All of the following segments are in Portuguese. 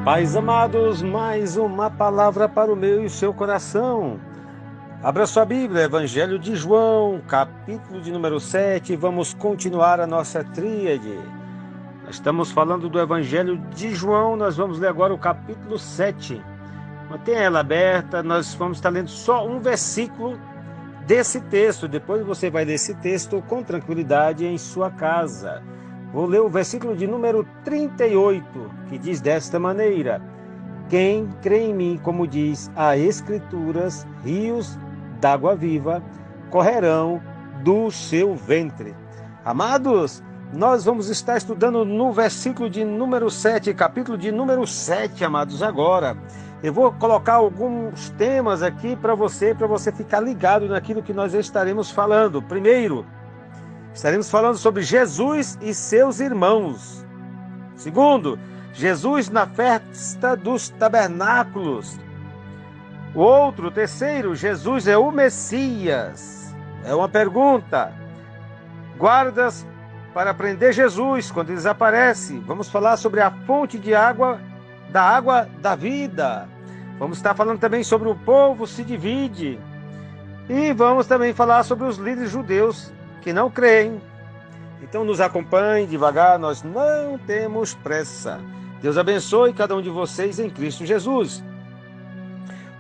Pais amados, mais uma palavra para o meu e o seu coração. Abra sua Bíblia, Evangelho de João, capítulo de número 7, vamos continuar a nossa tríade. Nós estamos falando do Evangelho de João, nós vamos ler agora o capítulo 7. Mantenha ela aberta, nós vamos estar lendo só um versículo desse texto, depois você vai ler esse texto com tranquilidade em sua casa. Vou ler o versículo de número 38, que diz desta maneira: quem crê em mim, como diz a Escrituras, rios d'água viva correrão do seu ventre. Amados, nós vamos estar estudando no versículo de número 7, capítulo de número 7, amados, agora. Eu vou colocar alguns temas aqui para você ficar ligado naquilo que nós estaremos falando. Primeiro, estaremos falando sobre Jesus e seus irmãos. Segundo, Jesus na festa dos tabernáculos. Terceiro, Jesus é o Messias. É uma pergunta. Guardas para prender Jesus quando ele desaparece. Vamos falar sobre a fonte de água, da água da vida. Vamos estar falando também sobre o povo se divide. E vamos também falar sobre os líderes judeus que não creem. Então nos acompanhe devagar, nós não temos pressa. Deus abençoe cada um de vocês em Cristo Jesus.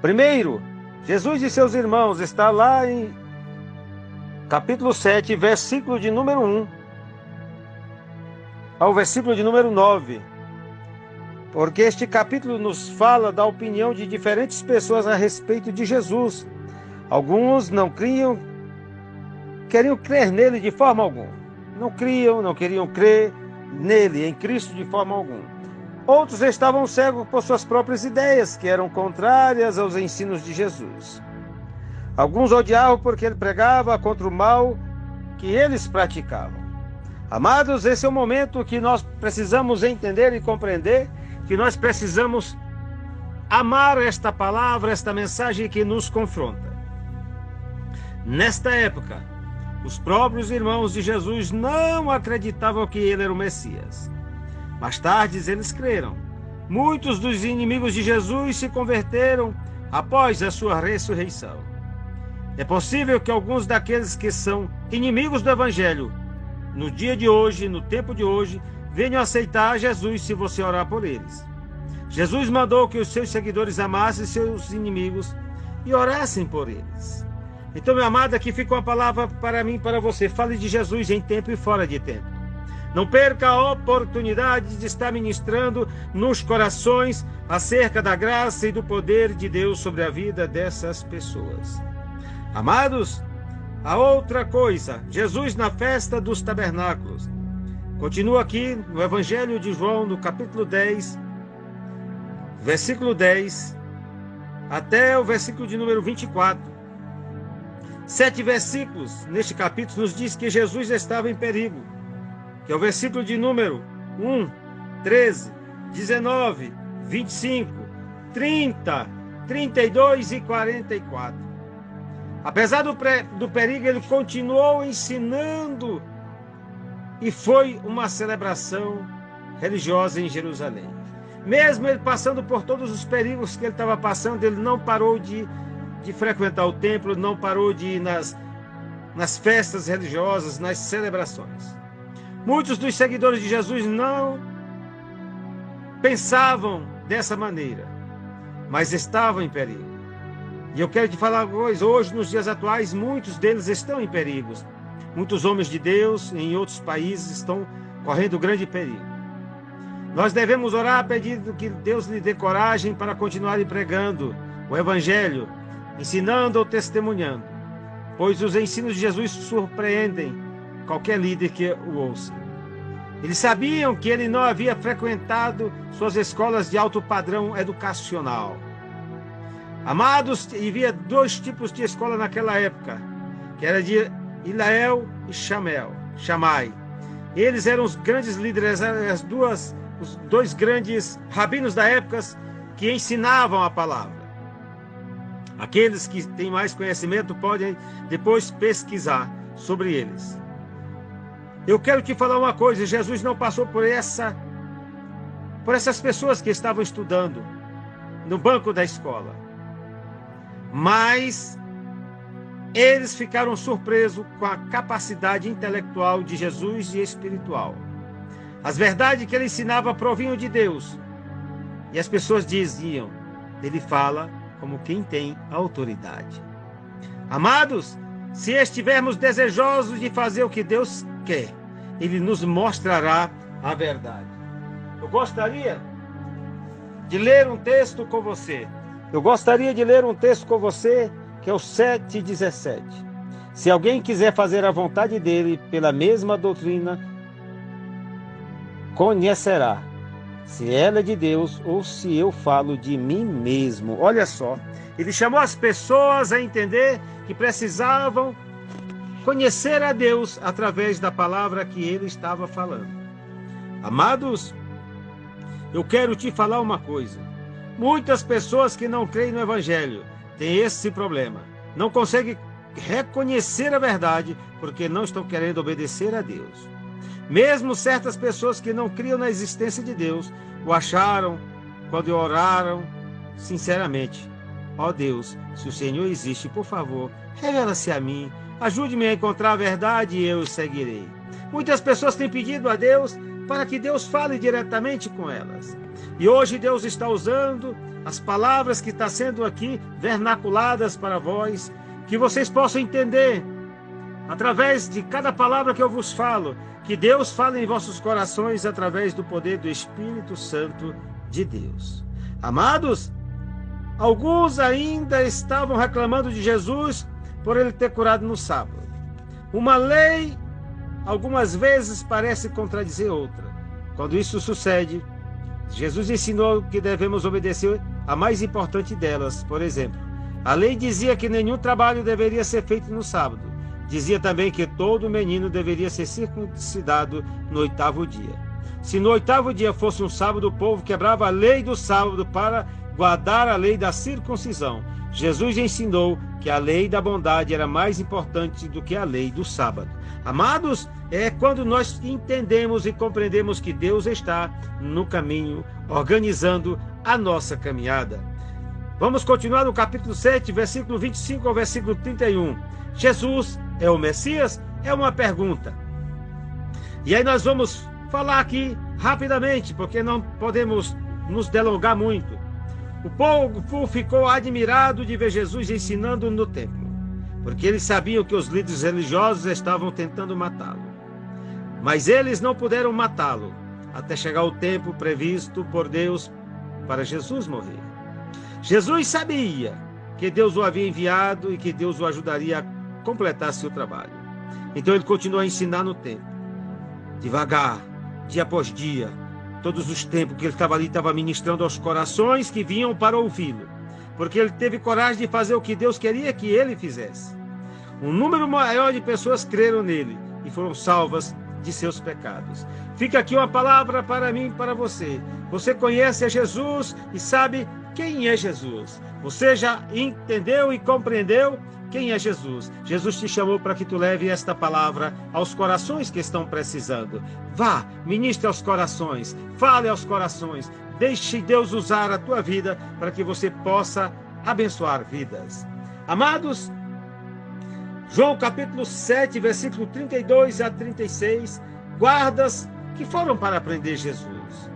Primeiro, Jesus e seus irmãos está lá em capítulo 7, versículo de número 1 ao versículo de número 9. Porque este capítulo nos fala da opinião de diferentes pessoas a respeito de Jesus. Alguns não queriam crer nele de forma alguma. Não queriam crer nele, em Cristo, de forma alguma. Outros estavam cegos por suas próprias ideias, que eram contrárias aos ensinos de Jesus. Alguns odiavam porque ele pregava contra o mal que eles praticavam. Amados, esse é o momento que nós precisamos entender e compreender, que nós precisamos amar esta palavra, esta mensagem que nos confronta. Nesta época, os próprios irmãos de Jesus não acreditavam que ele era o Messias. Mais tarde, eles creram. Muitos dos inimigos de Jesus se converteram após a sua ressurreição. É possível que alguns daqueles que são inimigos do Evangelho, no dia de hoje, no tempo de hoje, venham aceitar Jesus se você orar por eles. Jesus mandou que os seus seguidores amassem seus inimigos e orassem por eles. Então, meu amado, aqui fica uma palavra para mim e para você. Fale de Jesus em tempo e fora de tempo. Não perca a oportunidade de estar ministrando nos corações acerca da graça e do poder de Deus sobre a vida dessas pessoas. Amados, a outra coisa, Jesus na festa dos tabernáculos. Continua aqui no Evangelho de João, no capítulo 10, versículo 10, até o versículo de número 24. 7 versículos neste capítulo nos diz que Jesus estava em perigo, que é o versículo de número 1, 13, 19, 25, 30, 32 e 44. Apesar do perigo, ele continuou ensinando e foi uma celebração religiosa em Jerusalém. Mesmo ele passando por todos os perigos que ele estava passando, ele não parou de frequentar o templo, não parou de ir nas festas religiosas, nas celebrações. Muitos dos seguidores de Jesus não pensavam dessa maneira, mas estavam em perigo. E eu quero te falar uma coisa, hoje, nos dias atuais, muitos deles estão em perigos. Muitos homens de Deus em outros países estão correndo grande perigo. Nós devemos orar pedindo que Deus lhe dê coragem para continuar pregando o Evangelho, ensinando ou testemunhando, pois os ensinos de Jesus surpreendem qualquer líder que o ouça. Eles sabiam que ele não havia frequentado suas escolas de alto padrão educacional. Amados, havia 2 tipos de escola naquela época, que era de Ilael e Chamai. Eles eram os grandes líderes, os 2 grandes rabinos da época que ensinavam a palavra. Aqueles que têm mais conhecimento podem depois pesquisar sobre eles. Eu quero te falar uma coisa, Jesus não passou por por essas pessoas que estavam estudando no banco da escola. Mas eles ficaram surpresos com a capacidade intelectual de Jesus e espiritual. As verdades que ele ensinava provinham de Deus. E as pessoas diziam, ele fala como quem tem autoridade. Amados, se estivermos desejosos de fazer o que Deus quer, ele nos mostrará a verdade. Eu gostaria de ler um texto com você. Que é o 7,17. Se alguém quiser fazer a vontade dele pela mesma doutrina, conhecerá se ela é de Deus ou se eu falo de mim mesmo. Olha só, ele chamou as pessoas a entender que precisavam conhecer a Deus através da palavra que ele estava falando. Amados, eu quero te falar uma coisa. Muitas pessoas que não creem no Evangelho têm esse problema. Não conseguem reconhecer a verdade porque não estão querendo obedecer a Deus. Mesmo certas pessoas que não criam na existência de Deus, o acharam quando oraram sinceramente. Ó Deus, se o Senhor existe, por favor, revela-se a mim. Ajude-me a encontrar a verdade e eu o seguirei. Muitas pessoas têm pedido a Deus para que Deus fale diretamente com elas. E hoje Deus está usando as palavras que estão sendo aqui vernaculadas para vós, que vocês possam entender, através de cada palavra que eu vos falo, que Deus fala em vossos corações através do poder do Espírito Santo de Deus. Amados, alguns ainda estavam reclamando de Jesus por ele ter curado no sábado. Uma lei, algumas vezes, parece contradizer outra. Quando isso sucede, Jesus ensinou que devemos obedecer a mais importante delas. Por exemplo, a lei dizia que nenhum trabalho deveria ser feito no sábado. Dizia também que todo menino deveria ser circuncidado no 8º dia. Se no 8º dia fosse um sábado, o povo quebrava a lei do sábado para guardar a lei da circuncisão. Jesus ensinou que a lei da bondade era mais importante do que a lei do sábado. Amados, é quando nós entendemos e compreendemos que Deus está no caminho, organizando a nossa caminhada. Vamos continuar no capítulo 7, versículo 25 ao versículo 31. Jesus é o Messias? É uma pergunta. E aí nós vamos falar aqui rapidamente, porque não podemos nos delongar muito. O povo ficou admirado de ver Jesus ensinando no templo, porque eles sabiam que os líderes religiosos estavam tentando matá-lo. Mas eles não puderam matá-lo, até chegar o tempo previsto por Deus para Jesus morrer. Jesus sabia que Deus o havia enviado e que Deus o ajudaria a completar seu trabalho. Então ele continuou a ensinar no templo, devagar, dia após dia. Todos os tempos que ele estava ali, estava ministrando aos corações que vinham para ouvi-lo, porque ele teve coragem de fazer o que Deus queria que ele fizesse. Um número maior de pessoas creram nele e foram salvas de seus pecados. Fica aqui uma palavra para mim e para você. Você conhece a Jesus e sabe quem é Jesus. Você já entendeu e compreendeu quem é Jesus. Jesus te chamou para que tu leve esta palavra aos corações que estão precisando. Vá, ministre aos corações, fale aos corações. Deixe Deus usar a tua vida para que você possa abençoar vidas. Amados, João capítulo 7, versículo 32 a 36, guardas que foram para prender Jesus.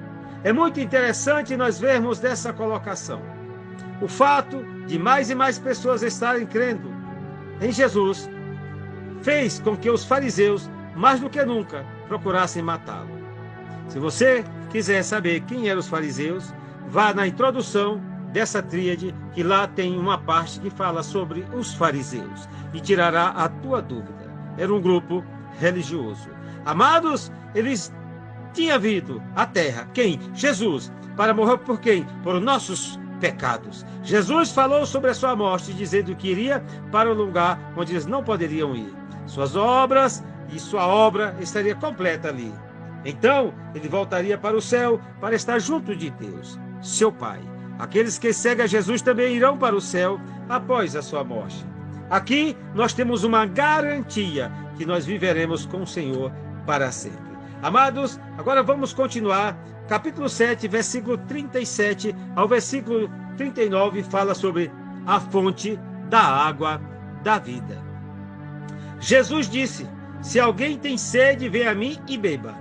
É muito interessante nós vermos dessa colocação. O fato de mais e mais pessoas estarem crendo em Jesus fez com que os fariseus, mais do que nunca, procurassem matá-lo. Se você quiser saber quem eram os fariseus, vá na introdução dessa tríade, que lá tem uma parte que fala sobre os fariseus e tirará a tua dúvida. Era um grupo religioso. Amados, eles tinham vindo à terra, quem? Jesus, para morrer por quem? Por nossos pecados. Jesus falou sobre a sua morte, dizendo que iria para um lugar onde eles não poderiam ir. Suas obras e sua obra estaria completa ali. Então, ele voltaria para o céu para estar junto de Deus, seu Pai. Aqueles que seguem a Jesus também irão para o céu após a sua morte. Aqui nós temos uma garantia que nós viveremos com o Senhor para sempre. Amados, agora vamos continuar. Capítulo 7, versículo 37 ao versículo 39 fala sobre a fonte da água da vida. Jesus disse: se alguém tem sede, venha a mim e beba.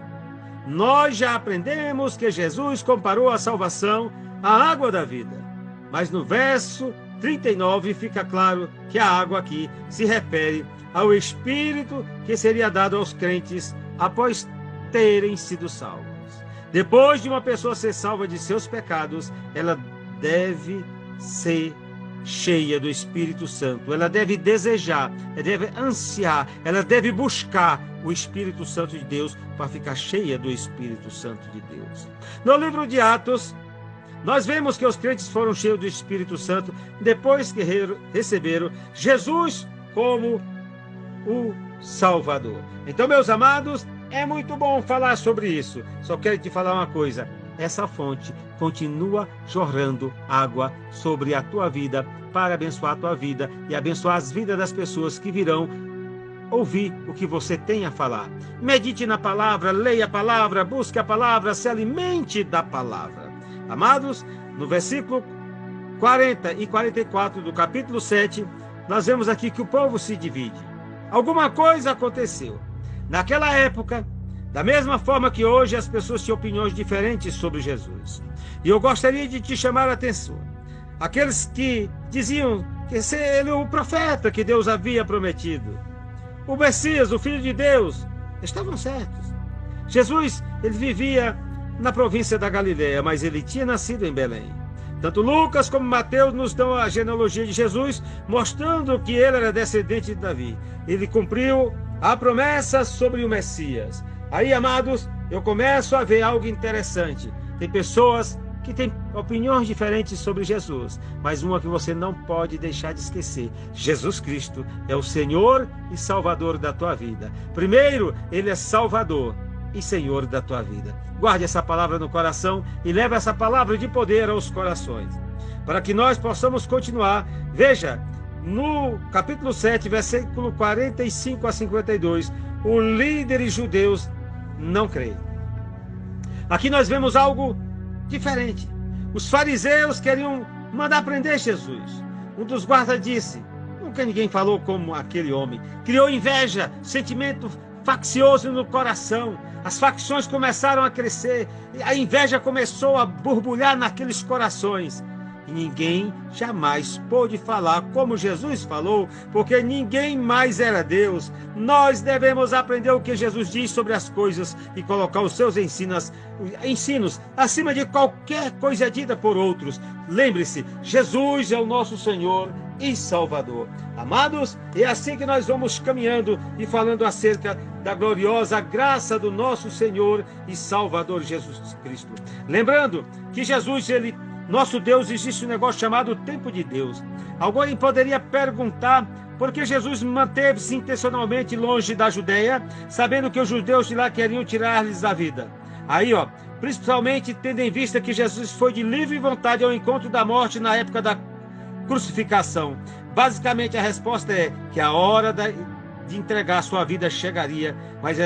Nós já aprendemos que Jesus comparou a salvação à água da vida. Mas no verso 39 fica claro que a água aqui se refere ao Espírito que seria dado aos crentes após terem sido salvos. Depois de uma pessoa ser salva de seus pecados, ela deve ser cheia do Espírito Santo. Ela deve desejar, ela deve ansiar, ela deve buscar o Espírito Santo de Deus para ficar cheia do Espírito Santo de Deus. No livro de Atos, nós vemos que os crentes foram cheios do Espírito Santo depois que receberam Jesus como o Salvador. Então, meus amados, é muito bom falar sobre isso. Só quero te falar uma coisa: essa fonte continua jorrando água sobre a tua vida para abençoar a tua vida e abençoar as vidas das pessoas que virão ouvir o que você tem a falar. Medite na palavra, leia a palavra, busque a palavra, se alimente da palavra. Amados, no versículo 40 e 44 do capítulo 7, nós vemos aqui que o povo se divide. Alguma coisa aconteceu. Naquela época, da mesma forma que hoje, as pessoas tinham opiniões diferentes sobre Jesus. E eu gostaria de te chamar a atenção. Aqueles que diziam que ele é o profeta que Deus havia prometido, o Messias, o Filho de Deus, estavam certos. Jesus, ele vivia na província da Galileia, mas ele tinha nascido em Belém. Tanto Lucas como Mateus nos dão a genealogia de Jesus, mostrando que ele era descendente de Davi. Ele cumpriu a promessa sobre o Messias. Aí, amados, eu começo a ver algo interessante. Tem pessoas que têm opiniões diferentes sobre Jesus, mas uma que você não pode deixar de esquecer: Jesus Cristo é o Senhor e Salvador da tua vida. Primeiro, ele é Salvador e Senhor da tua vida. Guarde essa palavra no coração e leve essa palavra de poder aos corações, para que nós possamos continuar. Veja, no capítulo 7, versículo 45 a 52, os líderes judeus não creem. Aqui nós vemos algo diferente. Os fariseus queriam mandar prender Jesus. Um dos guardas disse: nunca ninguém falou como aquele homem. Criou inveja, sentimento faccioso no coração. As facções começaram a crescer, a inveja começou a borbulhar naqueles corações. E ninguém jamais pôde falar como Jesus falou, porque ninguém mais era Deus. Nós devemos aprender o que Jesus diz sobre as coisas e colocar os seus ensinos acima de qualquer coisa dita por outros. Lembre-se, Jesus é o nosso Senhor e Salvador. Amados, é assim que nós vamos caminhando e falando acerca da gloriosa graça do nosso Senhor e Salvador Jesus Cristo. Lembrando que Jesus, nosso Deus, existe um negócio chamado tempo de Deus. Alguém poderia perguntar por que Jesus manteve-se intencionalmente longe da Judeia, sabendo que os judeus de lá queriam tirar-lhes a vida. Aí, principalmente tendo em vista que Jesus foi de livre vontade ao encontro da morte na época da crucificação. Basicamente, a resposta é que a hora de entregar sua vida chegaria, mas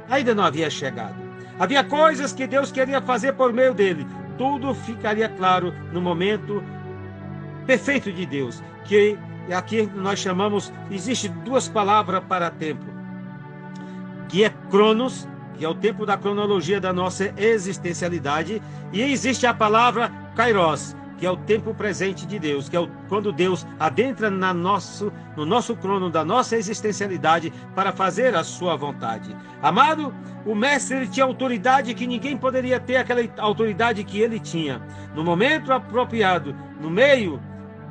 ainda não havia chegado. Havia coisas que Deus queria fazer por meio dele. Tudo ficaria claro no momento perfeito de Deus, que aqui nós chamamos, existe duas palavras para tempo, que é Cronos, que é o tempo da cronologia da nossa existencialidade, e existe a palavra Kairos, que é o tempo presente de Deus, que é quando Deus adentra no nosso crono da nossa existencialidade para fazer a sua vontade. Amado, o mestre, ele tinha autoridade que ninguém poderia ter, aquela autoridade que ele tinha. No momento apropriado, no meio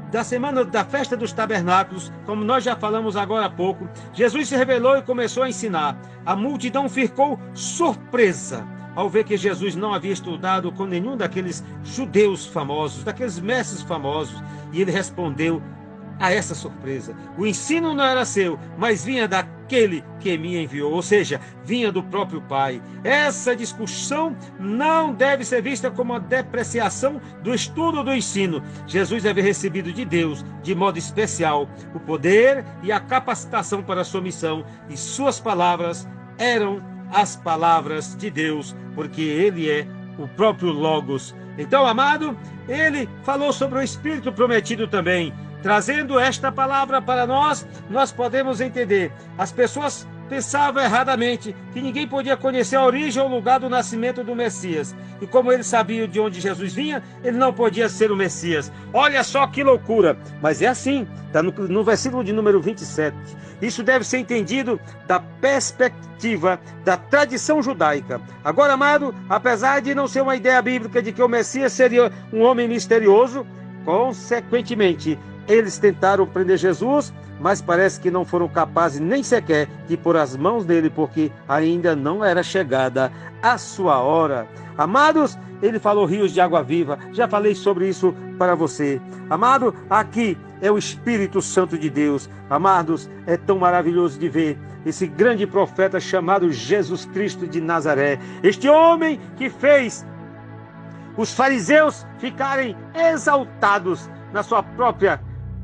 da semana da festa dos tabernáculos, como nós já falamos agora há pouco, Jesus se revelou e começou a ensinar. A multidão ficou surpresa ao ver que Jesus não havia estudado com nenhum daqueles judeus famosos, daqueles mestres famosos, e ele respondeu a essa surpresa. O ensino não era seu, mas vinha daquele que me enviou, ou seja, vinha do próprio Pai. Essa discussão não deve ser vista como uma depreciação do estudo do ensino. Jesus havia recebido de Deus, de modo especial, o poder e a capacitação para a sua missão, e suas palavras eram as palavras de Deus, porque ele é o próprio Logos. Então, amado, ele falou sobre o Espírito prometido também. Trazendo esta palavra para nós, nós podemos entender. As pessoas pensavam erradamente que ninguém podia conhecer a origem ou o lugar do nascimento do Messias. E como eles sabiam de onde Jesus vinha, ele não podia ser o Messias. Olha só que loucura! Mas é assim, está no versículo de número 27. Isso deve ser entendido da perspectiva da tradição judaica. Agora, amado, apesar de não ser uma ideia bíblica de que o Messias seria um homem misterioso, consequentemente, eles tentaram prender Jesus, mas parece que não foram capazes nem sequer de pôr as mãos nele, porque ainda não era chegada a sua hora. Amados, ele falou rios de água viva, já falei sobre isso para você. Amado, aqui é o Espírito Santo de Deus. Amados, é tão maravilhoso de ver esse grande profeta chamado Jesus Cristo de Nazaré. Este homem que fez os fariseus ficarem exaltados na sua própria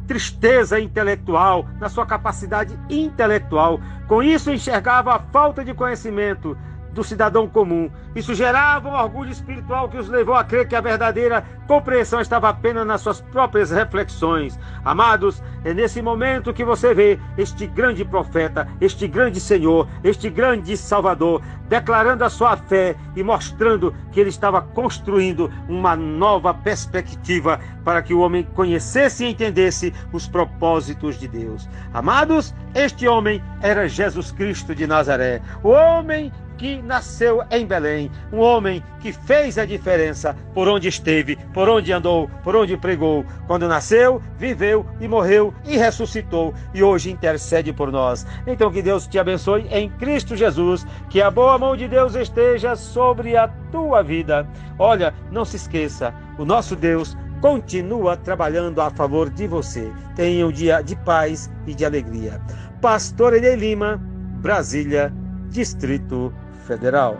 tristeza intelectual, na sua capacidade intelectual. Com isso enxergava a falta de conhecimento do cidadão comum. Isso gerava um orgulho espiritual que os levou a crer que a verdadeira compreensão estava apenas nas suas próprias reflexões. Amados, é nesse momento que você vê este grande profeta, este grande Senhor, este grande Salvador, declarando a sua fé e mostrando que ele estava construindo uma nova perspectiva para que o homem conhecesse e entendesse os propósitos de Deus. Amados, este homem era Jesus Cristo de Nazaré, o homem que nasceu em Belém, um homem que fez a diferença por onde esteve, por onde andou, por onde pregou. Quando nasceu, viveu e morreu e ressuscitou e hoje intercede por nós. Então que Deus te abençoe em Cristo Jesus, que a boa mão de Deus esteja sobre a tua vida. Olha, não se esqueça, o nosso Deus continua trabalhando a favor de você. Tenha um dia de paz e de alegria. Pastor Enei Lima, Brasília, Distrito Federal.